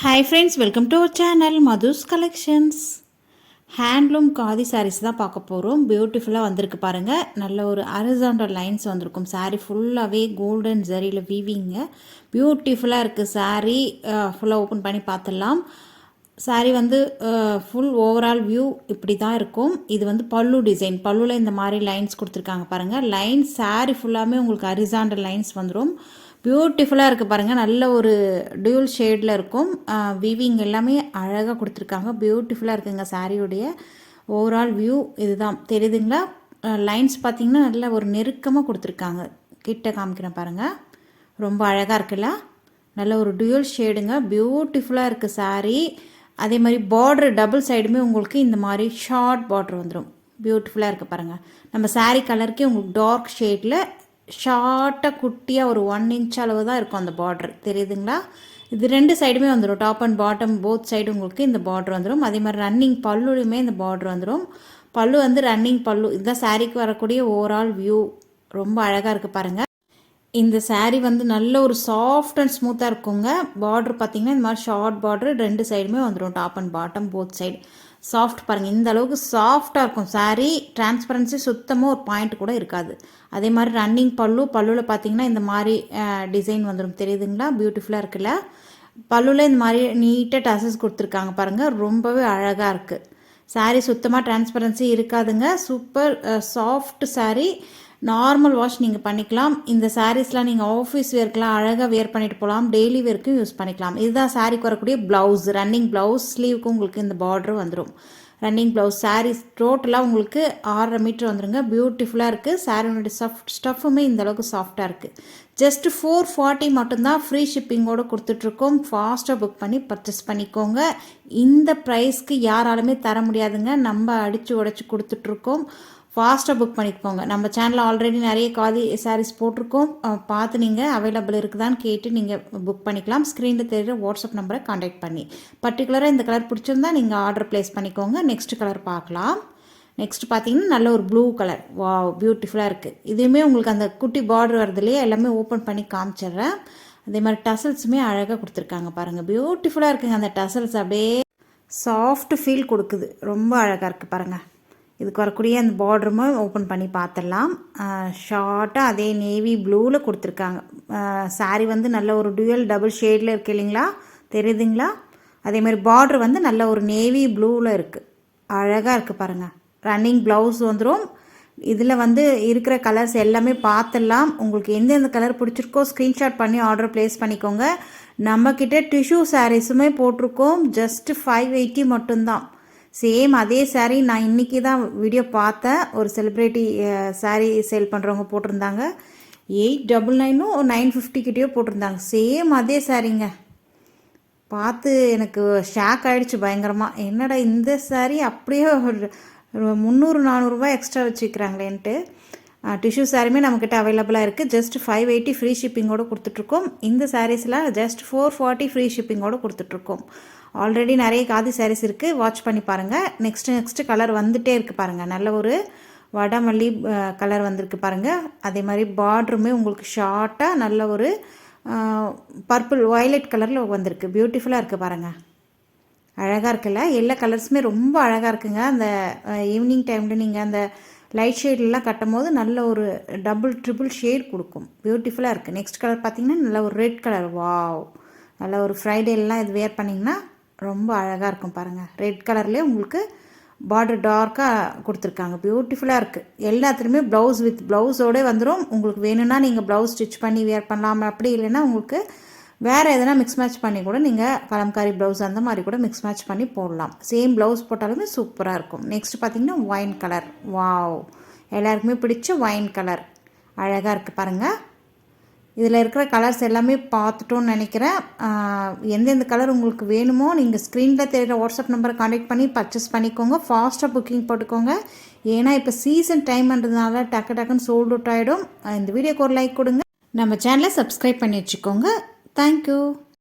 Hi friends, welcome to our channel Madhu's Collections. Handloom khadi sarees தான் பார்க்க போகிறோம். பியூட்டிஃபுல்லாக வந்திருக்கு பாருங்கள். நல்ல ஒரு ஹரிசாண்டல் லைன்ஸ் வந்திருக்கும். சாரீ ஃபுல்லாகவே கோல்டன் ஜரியில் வீவிங்க. பியூட்டிஃபுல்லாக இருக்குது சாரீ. ஃபுல்லாக ஓப்பன் பண்ணி பார்த்துடலாம். சாரீ வந்து ஃபுல் ஓவரால் வியூ இப்படி தான் இருக்கும். இது வந்து பல்லு டிசைன். பல்லுவில் இந்த மாதிரி லைன்ஸ் கொடுத்துருக்காங்க பாருங்கள். லைன்ஸ் சாரீ ஃபுல்லாமே உங்களுக்கு ஹரிசாண்டல் லைன்ஸ் வந்துடும். பியூட்டிஃபுல்லாக இருக்குது பாருங்கள். நல்ல ஒரு டியூல் ஷேடில் இருக்கும். வீவிங் எல்லாமே அழகாக கொடுத்துருக்காங்க. பியூட்டிஃபுல்லாக இருக்குங்க சாரியுடைய ஓவரால் வியூ. இதுதான் தெரியுதுங்களா? லைன்ஸ் பார்த்திங்கன்னா நல்ல ஒரு நெருக்கமாக கொடுத்துருக்காங்க. கிட்ட காமிக்கிறேன் பாருங்கள். ரொம்ப அழகாக இருக்குல்ல? நல்ல ஒரு டியூல் ஷேடுங்க. பியூட்டிஃபுல்லாக இருக்குது சாரீ. அதே மாதிரி பார்டர் டபுள் சைடுமே உங்களுக்கு இந்த மாதிரி ஷார்ட் பார்டர் வந்துடும். பியூட்டிஃபுல்லாக இருக்குது பாருங்கள். நம்ம சாரீ கலருக்கே உங்களுக்கு டார்க் ஷேடில் ஷார்ட்டாக குட்டியாக ஒரு 1 inch அளவு தான் இருக்கும் அந்த பார்டர். தெரியுதுங்களா? இது 2 சைடுமே வந்துடும். Top and bottom both side உங்களுக்கு இந்த பார்டர் வந்துடும். அதே மாதிரி ரன்னிங் பல்லுலையுமே இந்த பார்டர் வந்துடும். பல்லு வந்து ரன்னிங் பல்லு. இதுதான் சாரீக்கு வரக்கூடிய ஓவரால் வியூ. ரொம்ப அழகாக இருக்குது பாருங்கள். இந்த சாரீ வந்து நல்ல ஒரு சாஃப்ட் அண்ட் ஸ்மூத்தாக இருக்குங்க. பார்டர் பார்த்திங்கன்னா இந்த மாதிரி ஷார்ட் பார்டர் 2 சைடுமே வந்துடும். Top and bottom both side soft பாருங்கள். இந்த அளவுக்கு சாஃப்டாக இருக்கும் சாரீ. டிரான்ஸ்பரன்சி சுத்தமாக ஒரு பாயிண்ட் கூட இருக்காது. அதே மாதிரி ரன்னிங் பல்லுவில் பார்த்தீங்கன்னா இந்த மாதிரி டிசைன் வந்துடும். தெரியுதுங்களா? பியூட்டிஃபுல்லாக இருக்குல்ல? பல்லுவில் இந்த மாதிரி நீட்டாக டசஸ் கொடுத்துருக்காங்க பாருங்கள். ரொம்பவே அழகாக இருக்குது சாரீ. சுத்தமாக டிரான்ஸ்பரன்சி இருக்காதுங்க. Super soft sari. Normal wash நீங்கள் பண்ணிக்கலாம். இந்த சாரீஸ்லாம் நீங்கள் ஆஃபீஸ் வேர்க்கெலாம் அழகாக வேர் பண்ணிட்டு போகலாம். டெய்லி வேர்க்கும் யூஸ் பண்ணிக்கலாம். இதுதான் சாரீக்கு வரக்கூடிய ப்ளவுஸ். Running blouse. ஸ்லீவுக்கு உங்களுக்கு இந்த பார்டர் வந்துடும். Running blouse. சாரீஸ் டோட்டலாக உங்களுக்கு 6.5 மீட்டர் வந்துடுங்க. பியூட்டிஃபுல்லாக இருக்குது. சாரியோட ஸ்டஃப்புமே இந்த அளவுக்கு சாஃப்டாக இருக்குது. ஜஸ்ட் 440 மட்டும்தான் ஃப்ரீ ஷிப்பிங்கோடு கொடுத்துட்ருக்கோம். ஃபாஸ்ட்டாக புக் பண்ணி பர்ச்சேஸ் பண்ணிக்கோங்க. இந்த ப்ரைஸ்க்கு யாராலுமே தர முடியாதுங்க. நம்ம அடித்து உடச்சி கொடுத்துட்ருக்கோம். ஃபாஸ்ட்டாக புக் பண்ணிக்கோங்க. நம்ம சேனலில் ஆல்ரெடி நிறைய காதி சாரீஸ் போட்டிருக்கோம். பார்த்து நீங்கள் அவைலபிள் இருக்குதான்னு கேட்டு நீங்கள் புக் பண்ணிக்கலாம். ஸ்க்ரீனில் தெரிகிற வாட்ஸ்அப் நம்பரை காண்டாக்ட் பண்ணி. பர்டிகுலராக இந்த கலர் பிடிச்சிருந்தா நீங்கள் ஆர்டர் ப்ளேஸ் பண்ணிக்கோங்க. நெக்ஸ்ட் கலர் பார்க்கலாம். நெக்ஸ்ட் பார்த்தீங்கன்னா நல்ல ஒரு ப்ளூ கலர். வாவ், பியூட்டிஃபுல்லாக இருக்குது. இதுவுமே உங்களுக்கு அந்த குட்டி பார்டர் வருது இல்லையா? எல்லாமே ஓப்பன் பண்ணி காமிச்சிடுறேன். அதே மாதிரி டசல்ஸுமே அழகாக கொடுத்துருக்காங்க பாருங்கள். பியூட்டிஃபுல்லாக இருக்குங்க. அந்த டசல்ஸ் அப்படியே சாஃப்ட் ஃபீல் கொடுக்குது. ரொம்ப அழகாக இருக்குது பாருங்கள். இதுக்கு வரக்கூடிய அந்த பார்டருமே ஓப்பன் பண்ணி பார்த்துடலாம். ஷார்ட்டாக அதே நேவி ப்ளூவில் கொடுத்துருக்காங்க. சாரீ வந்து நல்ல ஒரு டூயல் டபுள் ஷேடில் இருக்குது இல்லைங்களா? தெரியுதுங்களா? அதேமாதிரி பார்டர் வந்து நல்ல ஒரு நேவி ப்ளூவில் இருக்குது. அழகாக இருக்குது பாருங்கள். ரன்னிங் ப்ளவுஸ் வந்துடும். இதில் வந்து இருக்கிற கலர்ஸ் எல்லாமே பார்த்துடலாம். உங்களுக்கு எந்தெந்த கலர் பிடிச்சிருக்கோ ஸ்க்ரீன்ஷாட் பண்ணி ஆர்டர் ப்ளேஸ் பண்ணிக்கோங்க. நம்மக்கிட்ட டிஷ்யூ சாரீஸுமே போட்டிருக்கோம். ஜஸ்ட் 580 மட்டும்தான். சேம் அதே சாரீ நான் இன்றைக்கி தான் வீடியோ பார்த்தேன். ஒரு செலிப்ரிட்டி சாரீ சேல் பண்ணுறவங்க போட்டிருந்தாங்க. 899 950 கிட்டேயோ போட்டிருந்தாங்க. சேம் அதே சாரீங்க. பார்த்து எனக்கு ஷாக் ஆகிடுச்சு பயங்கரமாக. என்னடா இந்த சாரீ அப்படியே ஒரு 300-400 எக்ஸ்ட்ரா வச்சுக்கிறாங்களேன்ட்டு. டிஷ்யூ சாரியுமே நம்மக்கிட்ட அவைலபிளாக இருக்குது. ஜஸ்ட் 580 ஃப்ரீ ஷிப்பிங்கோடு கொடுத்துட்ருக்கோம். இந்த சாரீஸ்லாம் ஜஸ்ட் 440 ஃப்ரீ ஷிப்பிங்கோடு கொடுத்துட்ருக்கோம். ஆல்ரெடி நிறைய காதி சாரீஸ் இருக்குது. வாட்ச் பண்ணி பாருங்கள். நெக்ஸ்ட்டு கலர் வந்துகிட்டே இருக்குது பாருங்கள். நல்ல ஒரு வடமல்லி கலர் வந்திருக்கு பாருங்கள். அதே மாதிரி பார்டருமே உங்களுக்கு ஷார்ட்டாக நல்ல ஒரு பர்பிள் வயலட் கலரில் வந்திருக்கு. பியூட்டிஃபுல்லாக இருக்குது பாருங்கள். அழகாக இருக்குல்ல? எல்லா கலர்ஸுமே ரொம்ப அழகாக இருக்குங்க. அந்த ஈவினிங் டைமில் நீங்கள் அந்த லைட் ஷேட்லாம் கட்டும் போது நல்ல ஒரு டபுள் ட்ரிபிள் ஷேட் கொடுக்கும். பியூட்டிஃபுல்லாக இருக்குது. நெக்ஸ்ட் கலர் பார்த்திங்கன்னா நல்ல ஒரு ரெட் கலர். வாவ், நல்ல ஒரு ஃப்ரைடேலாம் இது வேர் பண்ணிங்கன்னா ரொம்ப அழகாக இருக்கும் பாருங்கள். ரெட் கலர்லேயே உங்களுக்கு பார்டர் டார்க்காக கொடுத்துருக்காங்க. பியூட்டிஃபுல்லாக இருக்குது. எல்லாத்துலேயுமே ப்ளவுஸ் வித் ப்ளவுஸோடே வந்துடும். உங்களுக்கு வேணும்னா நீங்கள் ப்ளவுஸ் ஸ்டிச் பண்ணி வேர் பண்ணலாம். அப்படி இல்லைன்னா உங்களுக்கு வேறு எதனா மிக்ஸ் மேட்ச் பண்ணி கூட நீங்கள் கலம்காரி ப்ளவுஸ் அந்த மாதிரி கூட மிக்ஸ் மேட்ச் பண்ணி போடலாம். சேம் ப்ளவுஸ் போட்டாலுமே சூப்பராக இருக்கும். நெக்ஸ்ட் பார்த்திங்கன்னா ஒயின் கலர். வாவ், எல்லாருக்குமே பிடிச்ச ஒயின் கலர். அழகாக இருக்குது பாருங்கள். இதில் இருக்கிற கலர்ஸ் எல்லாமே பார்த்துட்டோன்னு நினைக்கிறேன். எந்தெந்த கலர் உங்களுக்கு வேணுமோ நீங்கள் ஸ்க்ரீனில் தெரிகிற வாட்ஸ்அப் நம்பரை காண்டாக்ட் பண்ணி பர்ச்சேஸ் பண்ணிக்கோங்க. ஃபாஸ்ட்டாக புக்கிங் போட்டுக்கோங்க. ஏன்னா இப்போ சீசன் டைம்ன்றதுனால டக்குன்னு சோல்ட் அவுட் ஆகிடும். இந்த வீடியோக்கு ஒரு லைக் கொடுங்க. நம்ம சேனலை சப்ஸ்கிரைப் பண்ணி வச்சுக்கோங்க. Thank you.